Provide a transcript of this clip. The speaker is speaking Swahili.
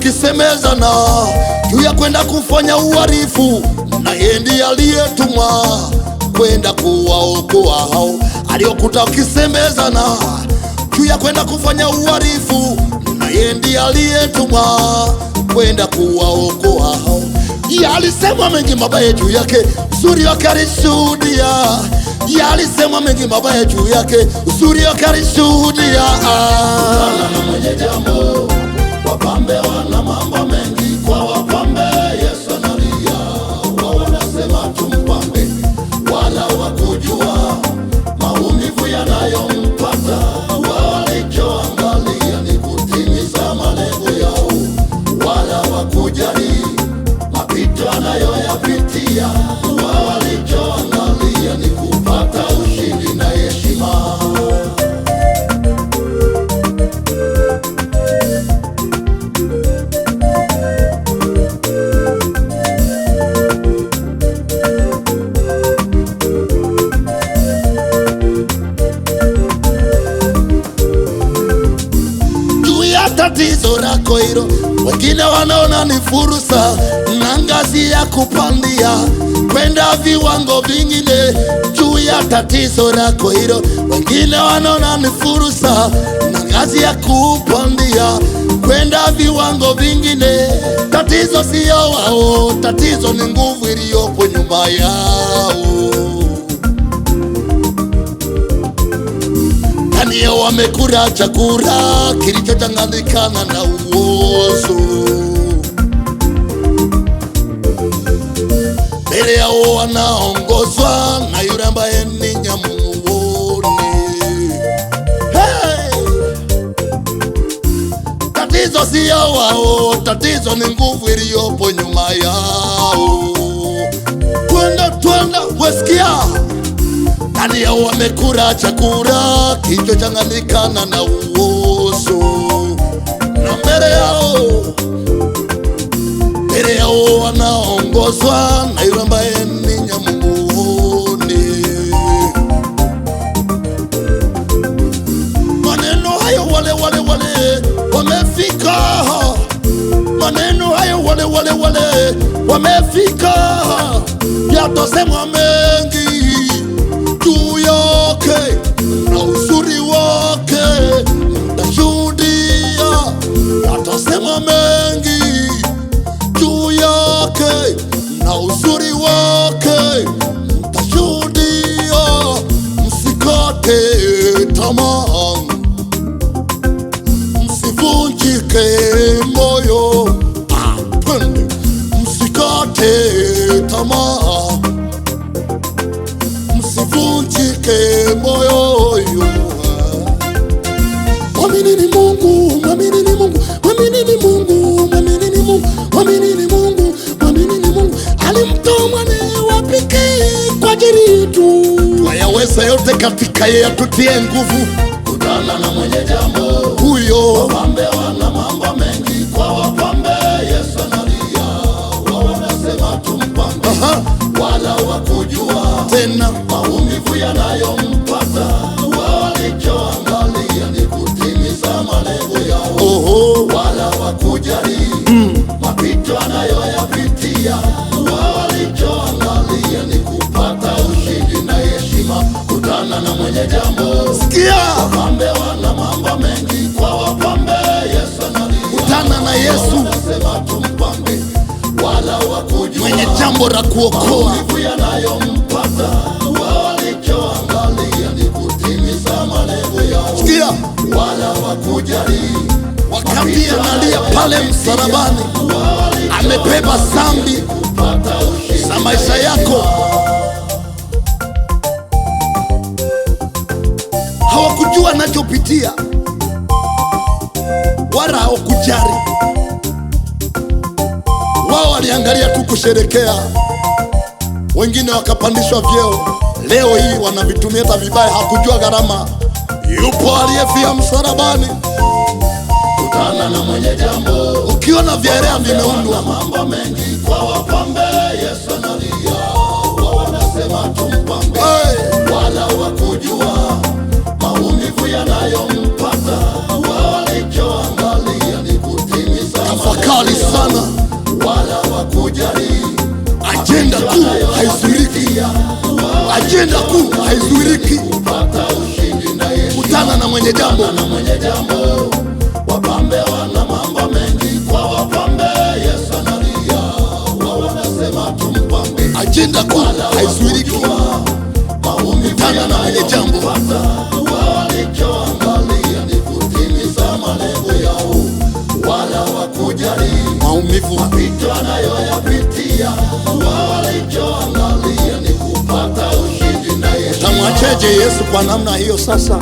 wakisemezana juu ya kwenda kufanya uhalifu, na yeye ndiye aliyetumwa kwenda kuwaokoa hao. Aliokuta wakisemezana juu ya kwenda kufanya uhalifu, na yeye ndiye aliyetumwa kwenda kuwaokoa hao. Yalisema mengi mabaya juu yake, uzuri wake alishuhudia. Yalisema mengi mabaya juu yake, uzuri wake alishuhudia. Na mwenye jambo, wapambe wana mambo mengi kwa wapambe. Yesu analia, wao wanasema tumpambe, wala wakujua maumivu yanayompata. Wao walichoangalia ni kutimiza malengo yao, wala wakujali mapito anayoyapitia. Wao walichoangalia ni kupata ushindi na heshima. Tatizo lako hilo, wengine wanaona ni fursa na ngazi ya kupandia kwenda viwango vingine. Juu ya tatizo lako hilo, wengine wanaona ni fursa na ngazi ya kupandia kwenda viwango vingine. Tatizo siyo wao, tatizo ni nguvu iliyopo nyuma yao. Ndio wamekula chakula kilichochanganyikana na uozo. Mbele yao wanaongozwa na yule ambaye ni nyamuone. Hey! Tatizo siyo wao, tatizo ni nguvu iliyopo nyuma yao. Twenda wesikia. Ndio wamekula chakula kilichochanganyikana na uozo, na mbele yao wanaongozwa na yule ambaye ni nyamuone. Maneno hayo wale wamefika, maneno hayo wale wamefika, yatasemwa mengi juu yake na uzuri wake, mtashuhudia. Atasema mengi juu yake na uzuri wake, mtashuhudia. Msikate tamaa, msivunjike moyo. Twende, msikate tamaa, msivunjike moyo. Mwaminini Mungu, mwaminini Mungu, mwaminini Mungu, mwaminini Mungu, mwaminini Mungu, mwaminini Mungu. Alimtoa mwanawe wa pekee kwa ajili yetu. Twayaweza yote katika yeye atutie nguvu. Kutana na mwenye jambo huyo. Wapambe wana mambo mengi kwa wapambe. Yesu analia, wao wanasema tumpambe, wala wakujua tena maumivu yanayompata. Wao walichoangalia ni kutimiza malengo yao, wala wakujali mapito anayoyapitia. Wao walichoangalia ni kupata ushindi na heshima. Kutana na mwenye jambo, sikia. Wapambe wana mambo mengi kwa wapambe. Yesu analia, kutana na Yesu, wanasema tumpambe, wala wakujua mwenye jambo la kuokoa maumivu yanayompata. Wao walichoangalia ni kutimiza malengo yao, sikia. wala wakujali Wakati analia pale msalabani, amebeba dhambi za maisha yako. Hawakujua anachopitia, wala hawakujali. Wao waliangalia tu kusherekea, wengine wakapandishwa vyeo. Leo hii wanavitumia hata vibaya, hakujua gharama. Yupo aliyefia msalabani. Kutana na mwenye jambo, ukiona vielea vimeundwa mambo mengi kwa wapambe. Yesu analia, wao wanasema tumpambe, wala wakujua maumivu yanayompata. Wao walichoangalia ni kutimiza kali sana, wala wakujali. ajenda kuu haizuiriki, ajenda kuu haizuiriki. Pata ushindi na Yesu, Kutana na mwenye jambo, na mwenye jambo. Wapambe wana mambo mengi, kwa wapambe Yesu analia. Wao wanasema tumpambe, ajenda kuu haizuiriki. Kutana na mwenye jambo, walichoangalia ni kutimiza malengo yao, wala wakujali maumivu, mapito anayoyapitia. Walichoangalia ni kupata ushindi na Yesu. tamwacheje Yesu kwa namna hiyo? Sasa